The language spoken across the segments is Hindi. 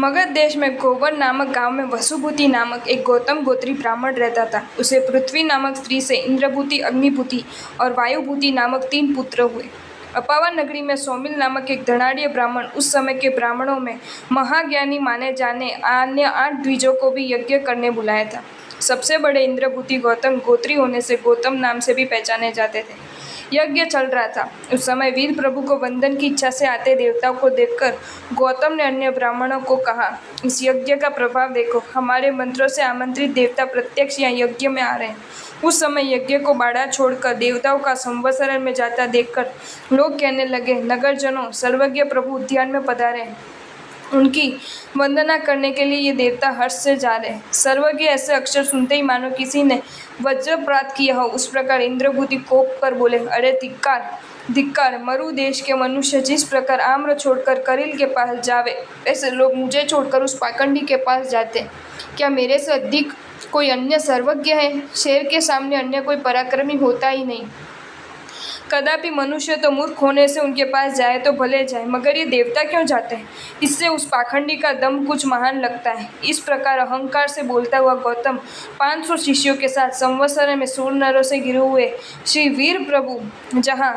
मगध देश में गोवर नामक गांव में वसुभूति नामक एक गौतम गोत्री ब्राह्मण रहता था। उसे पृथ्वी नामक स्त्री से इंद्रभूति, अग्निभूति और वायुभूति नामक 3 पुत्र हुए। अपावन नगरी में सौमिल नामक एक धनाढ़ ब्राह्मण उस समय के ब्राह्मणों में महाज्ञानी माने जाने अन्य 8 द्विजों को भी यज्ञ करने बुलाया था। सबसे बड़े इंद्रभूति गौतम गोत्री होने से गौतम नाम से भी पहचाने जाते थे। यज्ञ चल रहा था। उस समय वीर प्रभु को वंदन की इच्छा से आते देवताओं को देखकर गौतम ने अन्य ब्राह्मणों को कहा, इस यज्ञ का प्रभाव देखो, हमारे मंत्रों से आमंत्रित देवता प्रत्यक्ष यहाँ यज्ञ में आ रहे हैं। उस समय यज्ञ को बाड़ा छोड़कर देवताओं का संवत्सरण में जाता देखकर लोग कहने लगे, नगरजनों, सर्वज्ञ प्रभु उद्यान में पधारे हैं। उनकी वंदना करने के लिए ये देवता हर्ष से जा रहे हैं। सर्वज्ञ ऐसे अक्षर सुनते ही मानो किसी ने वज्रपात किया हो, उस प्रकार इंद्रभूति कोप कर बोले, अरे धिक्कार धिक्कार, मरु देश के मनुष्य जिस प्रकार आम्र छोड़कर करील के पास जावे, ऐसे लोग मुझे छोड़कर उस पाखंडी के पास जाते। क्या मेरे से अधिक कोई अन्य सर्वज्ञ है? शेर के सामने अन्य कोई पराक्रमी होता ही नहीं। कदापि मनुष्य तो मूर्ख होने से उनके पास जाए तो भले जाए, मगर ये देवता क्यों जाते हैं? इससे उस पाखंडी का दम कुछ महान लगता है। इस प्रकार अहंकार से बोलता हुआ गौतम 500 शिष्यों के साथ संवत्सर में सूर नरों से घिरे हुए श्री वीर प्रभु जहाँ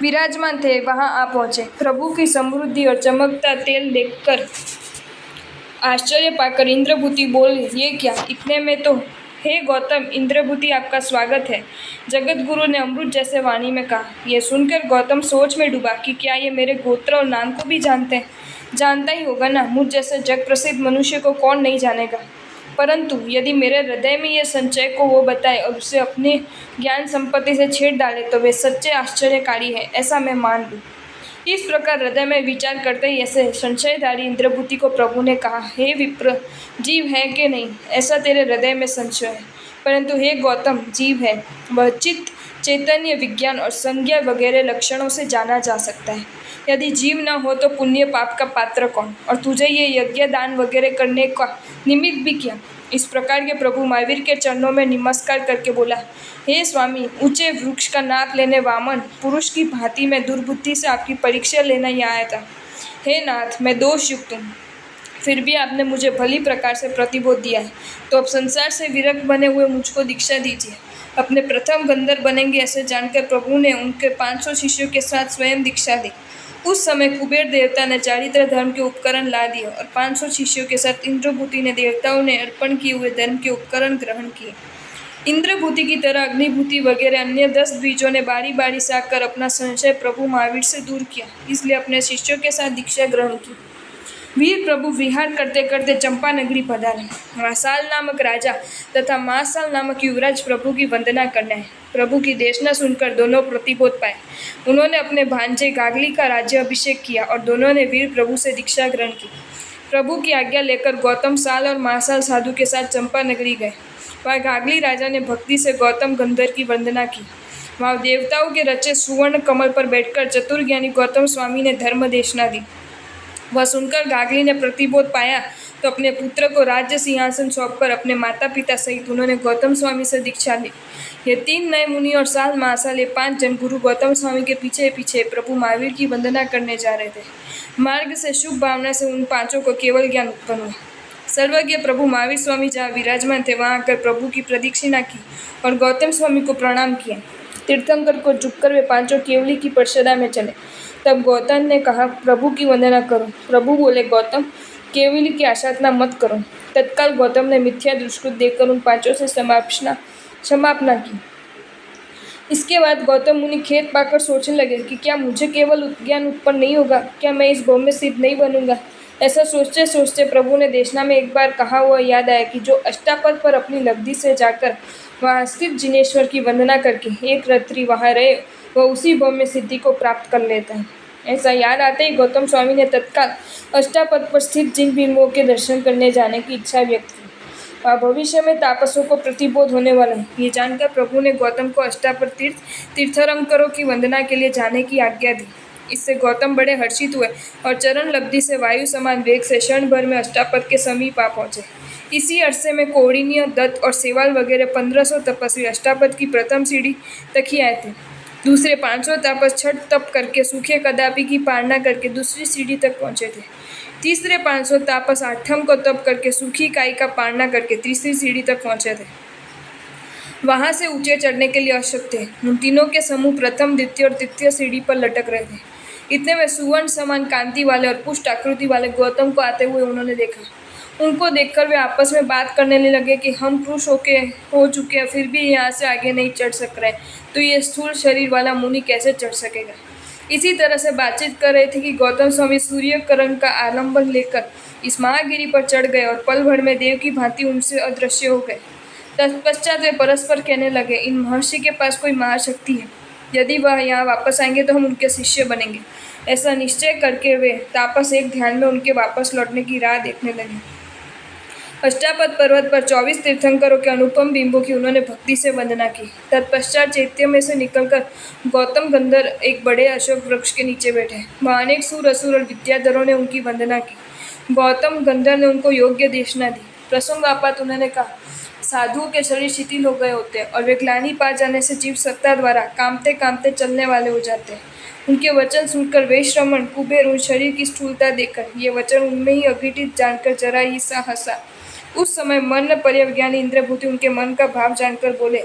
विराजमान थे वहां आ पहुंचे। प्रभु की समृद्धि और चमकता तेल देखकर आश्चर्य पाकर इंद्रभूति बोल, ये क्या? इतने में तो, हे गौतम, इंद्रभूति आपका स्वागत है, जगत गुरु ने अमृत जैसे वाणी में कहा। यह सुनकर गौतम सोच में डूबा कि क्या ये मेरे गोत्र और नाम को भी जानते हैं? जानता ही होगा ना, मुझ जैसे जग प्रसिद्ध मनुष्य को कौन नहीं जानेगा। परंतु यदि मेरे हृदय में यह संचय को वो बताए और उसे अपने ज्ञान संपत्ति से छेड़ डाले तो वे सच्चे आश्चर्यकारी है, ऐसा मैं मान लूँ। इस प्रकार हृदय में विचार करते ही ऐसे संशयधारी इंद्रभूति को प्रभु ने कहा, हे विप्र, जीव है कि नहीं, ऐसा तेरे हृदय में संशय है। परंतु हे गौतम, जीव है। वह चित्त, चैतन्य, विज्ञान और संज्ञा वगैरह लक्षणों से जाना जा सकता है। यदि जीव न हो तो पुण्य पाप का पात्र कौन, और तुझे ये यज्ञ दान वगैरह करने का निमित्त भी क्या? इस प्रकार के प्रभु महावीर के चरणों में नमस्कार करके बोला, हे स्वामी, ऊंचे वृक्ष का नाप लेने वामन पुरुष की भांति में दुर्बुद्धि से आपकी परीक्षा लेना ही आया था। हे नाथ, मैं दोष युक्त हूँ, फिर भी आपने मुझे भली प्रकार से प्रतिबोध दिया है, तो अब संसार से विरक्त बने हुए मुझको दीक्षा दीजिए। अपने प्रथम गंधर्व बनेंगे ऐसे जानकर प्रभु ने उनके 500 शिष्यों के साथ स्वयं दीक्षा दी। उस समय कुबेर देवता ने चारित्र धर्म के उपकरण ला दिए और 500 शिष्यों के साथ इंद्रभूति ने देवताओं ने अर्पण किए हुए धर्म के उपकरण ग्रहण किए। इंद्रभूति की तरह अग्निभूति वगैरह अन्य 10 द्विजों ने बारी बारी से आकर अपना संशय प्रभु महावीर से दूर किया, इसलिए अपने शिष्यों के साथ दीक्षा ग्रहण की। वीर प्रभु विहार करते करते चंपा नगरी पधारे। वहाँ साल नामक राजा तथा महासाल नामक युवराज प्रभु की वंदना करने आए। प्रभु की देशना सुनकर दोनों प्रतिबोध पाए। उन्होंने अपने भांजे गागली का राज्य अभिषेक किया और दोनों ने वीर प्रभु से दीक्षा ग्रहण की। प्रभु की आज्ञा लेकर गौतम साल और महासाल साधु के साथ चंपा नगरी गए। वहाँ गागली राजा ने भक्ति से गौतम गंधर्व की वंदना की। वहाँ देवताओं के रचे सुवर्ण कमल पर बैठकर चतुर्ज्ञानी गौतम स्वामी ने धर्म देशना दी। वह सुनकर गागली ने प्रतिबोध पाया तो अपने पुत्र को राज्य सिंहासन सौंपकर अपने माता पिता सहित उन्होंने गौतम स्वामी से दीक्षा ली। ये 3 नए मुनि और साल महासाल, ये 5 जन गुरु गौतम स्वामी के पीछे पीछे प्रभु महावीर की वंदना करने जा रहे थे। मार्ग से शुभ भावना से उन 5 को केवल ज्ञान उत्पन्न हुआ। सर्वज्ञ प्रभु महावीर स्वामी जहाँ विराजमान थे वहाँ आकर प्रभु की प्रदक्षिणा की और गौतम स्वामी को प्रणाम किया। तीर्थंकर को झुककर वे 5 केवली की परिषदा में चले। तब गौतम ने कहा, प्रभु की वंदना करो। प्रभु बोले, गौतम, केवली की आशातना मत करो। तत्काल गौतम ने मिथ्या दुष्कृत देकर उन 5 से क्षमापना की। इसके बाद गौतम मुनि खेद पाकर सोचने लगे कि क्या मुझे केवल ज्ञान उत्पन्न नहीं होगा, क्या मैं इस भव में सिद्ध नहीं बनूंगा। ऐसा सोचते सोचते प्रभु ने देशना में एक बार कहा हुआ याद आया कि जो अष्टापद पर अपनी लब्धि से जाकर वहाँ स्थित जिनेश्वर की वंदना करके एक रात्रि वहाँ रहे, वह उसी भव में सिद्धि को प्राप्त कर लेता है। ऐसा याद आते ही गौतम स्वामी ने तत्काल अष्टापद पर स्थित जिन भीमों के दर्शन करने जाने की इच्छा व्यक्त की। वह भविष्य में तापसों को प्रतिबोध होने वाला है। ये जानकर प्रभु ने गौतम को अष्टापद तीर्थंकरों की वंदना के लिए जाने की आज्ञा दी। इससे गौतम बड़े हर्षित हुए और चरण लब्धि से वायु समान वेग से क्षण भर में अष्टापद के समीप आ पहुंचे। इसी अरसे में कौंडिन्य, दत्त और सेवाल वगैरह 1500 तपस्वी अष्टापद की प्रथम सीढ़ी तक ही आए थे। दूसरे 500 तापस छठ तप करके सूखे कदापि की पालना करके दूसरी सीढ़ी तक पहुंचे थे। तीसरे 500 तापस आठम को तप करके सूखी काई का पालना करके तीसरी सीढ़ी तक पहुंचे थे। वहां से ऊंचे चढ़ने के लिए आवश्यक थे। उन तीनों के समूह प्रथम, द्वितीय और तृतीय सीढ़ी पर लटक रहे थे। इतने में सुवर्ण समान कांति वाले और पुष्ट आकृति वाले गौतम को आते हुए उन्होंने देखा। उनको देखकर वे आपस में बात करने लगे कि हम पुरुष हो चुके हैं, फिर भी यहाँ से आगे नहीं चढ़ सक रहे, तो ये स्थूल शरीर वाला मुनि कैसे चढ़ सकेगा। इसी तरह से बातचीत कर रहे थे कि गौतम स्वामी सूर्यकरण का आलंबन लेकर इस महागिरी पर चढ़ गए और पल भर में देव की भांति उनसे अदृश्य हो गए। तत्पश्चात वे परस्पर कहने लगे, इन महर्षि के पास कोई महाशक्ति है, यदि वह यहाँ वापस आएंगे तो हम उनके शिष्य बनेंगे। ऐसा निश्चय करके वे तापस एक ध्यान में उनके वापस लौटने की राह देखने लगे। अष्टापद पर्वत पर 24 तीर्थंकरों के अनुपम बिंबों की उन्होंने भक्ति से वंदना की। तत्पश्चात चैत्य में से निकलकर गौतम गंधर्व एक बड़े अशोक वृक्ष के नीचे बैठे। वहाँ अनेक सूर, असुर और विद्याधरों ने उनकी वंदना की। गौतम गंधर्व ने उनको योग्य देशना दी। प्रसंगापात उन्होंने कहा, साधुओं के शरीर शिथिल हो गए होते हैं और वे ग्लानि पा जाने से जीव सत्ता द्वारा कामते कामते चलने वाले हो जाते हैं। उनके वचन सुनकर वैश्रमण कुबेर उन शरीर की स्थूलता देखकर ये वचन उनमें ही अघटित जानकर जरा ही सा हंसा। उस समय मन पर्यवज्ञानी इंद्रभूति उनके मन का भाव जानकर बोले,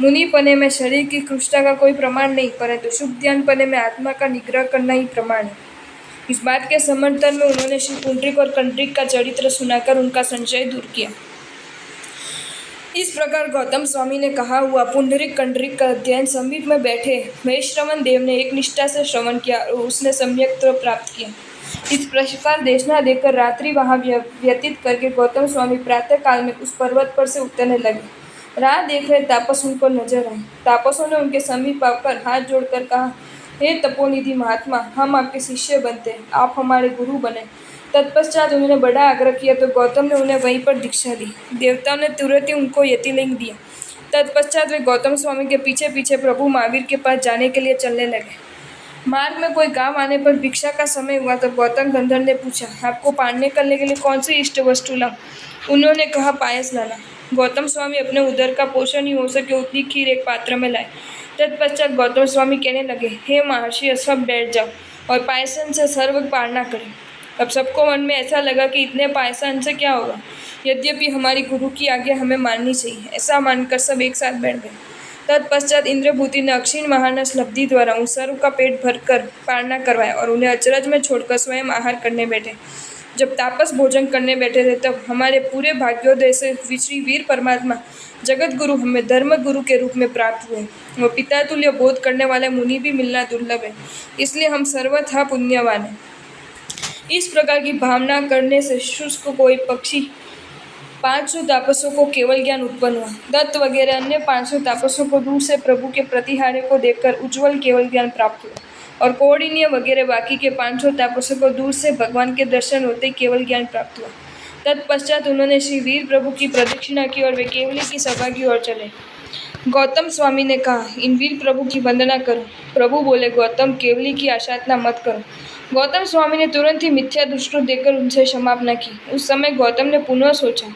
मुनिपने में शरीर की कृष्णता का कोई प्रमाण नहीं, परंतु शुभ ध्यानपने में आत्मा का निग्रह करना ही प्रमाण है। इस बात के समर्थन में उन्होंने श्री पुंडरीक और कंडरीक का चरित्र सुनाकर उनका संशय दूर किया। इस प्रकार गौतम स्वामी ने कहा हुआ पुंडरीक कंडरीक का अध्ययन समीप में बैठे वैश्रवण देव ने एक निष्ठा से श्रवण किया और उसने सम्यक प्राप्त किया। इस प्रकार देशना देकर रात्रि वहां व्यतीत करके गौतम स्वामी प्रातः काल में उस पर्वत पर से उतरने लगे। राह देख रहे तापस उनको नजर आए। तापसों ने उनके समीप आकर हाथ जोड़कर कहा, हे तपोनिधि महात्मा, हम आपके शिष्य बनते हैं, आप हमारे गुरु बने। तत्पश्चात उन्होंने बड़ा आग्रह किया तो गौतम ने उन्हें वहीं पर दीक्षा दी। देवताओं ने तुरंत ही उनको यतिलिंग दिया। तत्पश्चात वे गौतम स्वामी के पीछे पीछे प्रभु महावीर के पास जाने के लिए चलने लगे। मार्ग में कोई गांव आने पर भिक्षा का समय हुआ तो गौतम गंधर्व ने पूछा, आपको पालने करने के लिए कौन सी इष्ट वस्तु लाऊं? उन्होंने कहा, पायस लाना। गौतम स्वामी अपने उदर का पोषण ही हो सके उतनी खीर एक पात्र में लाए। तत्पश्चात गौतम स्वामी कहने लगे, हे महर्षि, सब बैठ जाओ और पायसन से सर्व पालना करें। अब सबको मन में ऐसा लगा कि इतने पायसन से क्या होगा, यद्यपि हमारी गुरु की आज्ञा हमें माननी चाहिए। ऐसा मानकर सब एक साथ बैठ गए। तत्पश्चात इंद्रभूति ने अक्षीण महानस लब्धि द्वारा उन सर्व का पेट भरकर पालना करवाया और उन्हें अचरज में छोड़कर स्वयं आहार करने बैठे। जब तापस भोजन करने बैठे थे तब हमारे पूरे भाग्योदय से श्री वीर परमात्मा जगत गुरु हमें धर्म गुरु के रूप में प्राप्त हुए। वो पिता तुल्य बोध करने वाले मुनि भी मिलना दुर्लभ है, इसलिए हम सर्वथा पुण्यवान हैं। इस प्रकार की भावना करने से शुष्क कोई पक्षी 500 तापसों को केवल ज्ञान उत्पन्न हुआ। दत्त वगैरह अन्य 500 तापसों को दूर से प्रभु के प्रतिहारे को देखकर उज्ज्वल केवल ज्ञान प्राप्त हुआ और कौंडिन्य वगैरह बाकी के 500 तापसों को दूर से भगवान के दर्शन होते केवल ज्ञान प्राप्त हुआ। तत्पश्चात उन्होंने श्री वीर प्रभु की प्रदक्षिणा की और वे केवली की सभा की ओर चले। गौतम स्वामी ने कहा, इन वीर प्रभु की वंदना करो। प्रभु बोले, गौतम, केवली की आशातना मत करो। गौतम स्वामी ने तुरंत ही मिथ्या दृष्टि देकर उनसे क्षमापना की। उस समय गौतम ने पुनः सोचा,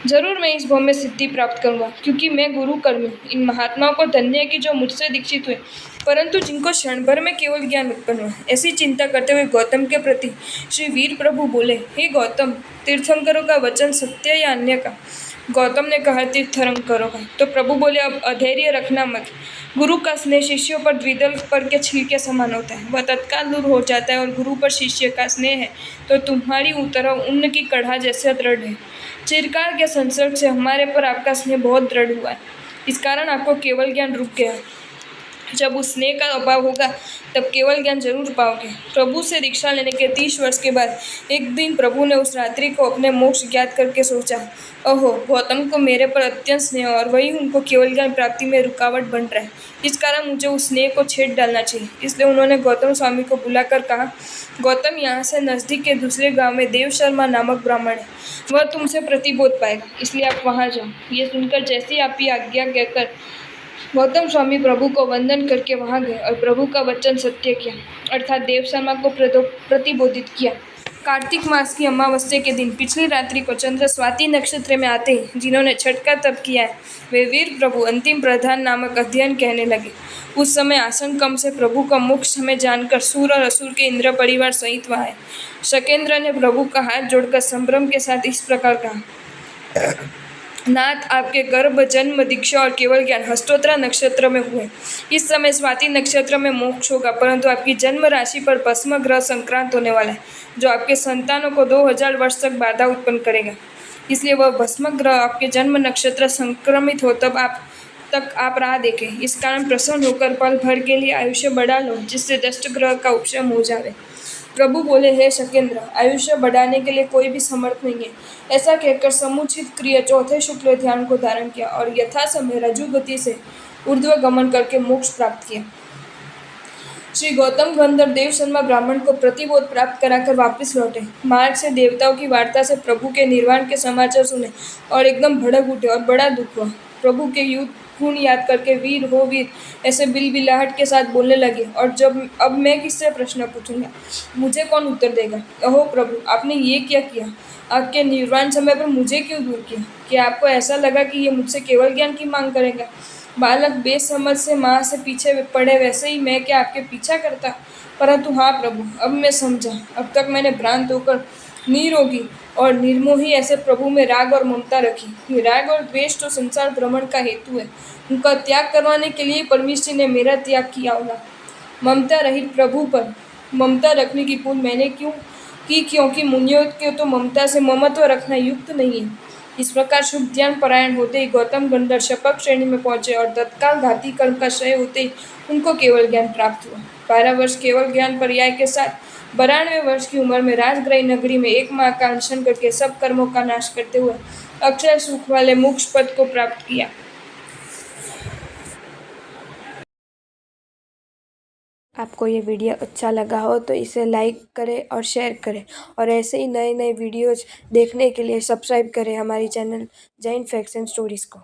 जरूर मैं इस भव में सिद्धि प्राप्त करूंगा, क्योंकि मैं गुरु कर्मी हूँ। इन महात्माओं को धन्य है कि जो मुझसे दीक्षित हुए, परंतु जिनको क्षण भर में केवल ज्ञान उत्पन्न हुआ। ऐसी चिंता करते हुए गौतम के प्रति श्री वीर प्रभु बोले, हे गौतम, तीर्थंकरों का वचन सत्य या अन्य का? गौतम ने कहा, तीर्थंकरों का। तो प्रभु बोले, अब अधैर्य रखना मत। गुरु का स्नेह शिष्यों पर द्विदल पर के छिलके समान होता है, वह तत्काल दूर हो जाता है, और गुरु पर शिष्य का स्नेह है तो तुम्हारी तरह उन्न की कड़ा जैसे दृढ़ है। चिरकाल के संसर्ग से हमारे पर आपका स्नेह बहुत दृढ़ हुआ है, इस कारण आपको केवल ज्ञान रुक गया। जब उस स्नेह का अभाव होगा तब केवल ज्ञान जरूर पाओगे। प्रभु से दीक्षा लेने के 30 वर्ष के बाद एक दिन प्रभु ने उस रात्रि को अपने मोक्ष ज्ञात करके सोचा, ओहो, गौतम को मेरे पर अत्यंत स्नेह और वही उनको केवल ज्ञान प्राप्ति में रुकावट बन रहा है, इस कारण मुझे उस स्नेह को छेड़ डालना चाहिए। इसलिए उन्होंने गौतम स्वामी को बुलाकर कहा, गौतम, यहाँ से नज़दीक के दूसरे गाँव में देव शर्मा नामक ब्राह्मण है, वह तुमसे प्रतिबोध पाएगा, इसलिए आप वहाँ जाओ। ये सुनकर जैसी आप ही आज्ञा कहकर गौतम स्वामी प्रभु को वंदन करके वहां गए और प्रभु का वचन सत्य किया, अर्थात देव शर्मा को प्रतिबोधित किया। कार्तिक मास की अमावस्या के दिन पिछली रात्रि को चंद्र स्वाति नक्षत्र में आते ही जिन्होंने छठ का तप किया है वे वीर प्रभु अंतिम प्रधान नामक अध्ययन कहने लगे। उस समय आसंकम से प्रभु का मुख समय जानकर सूर और असुर के इंद्र परिवार सहित वहां आए। शकेंद्र ने प्रभु का हाथ जोड़कर संभ्रम के साथ इस प्रकार कहा, नाथ, आपके गर्भ, जन्म, दीक्षा और केवल ज्ञान हस्तोत्रा नक्षत्र में हुए। इस समय स्वाति नक्षत्र में मोक्ष होगा, परंतु आपकी जन्म राशि पर भस्म ग्रह संक्रांत होने वाला है, जो आपके संतानों को 2000 वर्ष तक बाधा उत्पन्न करेगा। इसलिए वह भस्म ग्रह आपके जन्म नक्षत्र संक्रमित हो तक आप राह देखें। इस कारण प्रसन्न होकर पल भर के लिए आयुष्य बढ़ा लो, जिससे दष्ट ग्रह का उपशम हो जाए। प्रभु बोले, हे शकेंद्र, आयुष्य बढ़ाने के लिए कोई भी समर्थ नहीं है। ऐसा कहकर समुचित क्रिया चौथे शुक्ल ध्यान को धारण किया और यथा समय रजु गति से ऊर्ध्व गमन करके मोक्ष प्राप्त किया। श्री गौतम गंधर्व देव शर्मा ब्राह्मण को प्रतिबोध प्राप्त कराकर वापस लौटे। मार्ग से देवताओं की वार्ता से प्रभु के निर्वाण के समाचार सुने और एकदम भड़क उठे और बड़ा दुख हुआ। प्रभु के युद्ध गुण याद करके वीर हो वीर ऐसे बिलबिलाहट के साथ बोलने लगे। और अब मैं किससे प्रश्न पूछूंगा, मुझे कौन उत्तर देगा? अहो प्रभु, आपने ये क्या किया? आपके निर्वाण समय पर मुझे क्यों दूर किया? क्या आपको ऐसा लगा कि ये मुझसे केवल ज्ञान की मांग करेगा? बालक बेसमझ से माँ से पीछे पड़े, वैसे ही मैं क्या आपके पीछा करता? परंतु हाँ प्रभु, अब मैं समझा। अब तक मैंने भ्रांत होकर निरोगी और निर्मोही ऐसे प्रभु में राग और ममता रखी। ये राग और द्वेष तो संसार भ्रमण का हेतु है। उनका त्याग करवाने के लिए परमेश्वर ने मेरा त्याग किया होगा। ममता रहित प्रभु पर ममता रखने की भूल मैंने क्यों की? क्योंकि मुनियों के तो ममता से ममत्व रखना युक्त नहीं है। इस प्रकार शुभ ध्यान परायण होते ही गौतम गंधर्व शपथ श्रेणी में पहुंचे और तत्काल घाती कर्म का क्षय होते ही उनको केवल ज्ञान प्राप्त हुआ। 12 वर्ष केवल ज्ञान पर्याय के साथ 92 वर्ष की उम्र में राजगृह नगरी में एक माह का अनशन करके सब कर्मों का नाश करते हुए अक्षय सुख वाले मोक्ष पद को प्राप्त किया। आपको ये वीडियो अच्छा लगा हो तो इसे लाइक करें और शेयर करें, और ऐसे ही नए नए वीडियोज़ देखने के लिए सब्सक्राइब करें हमारी channel Jain facts and stories को।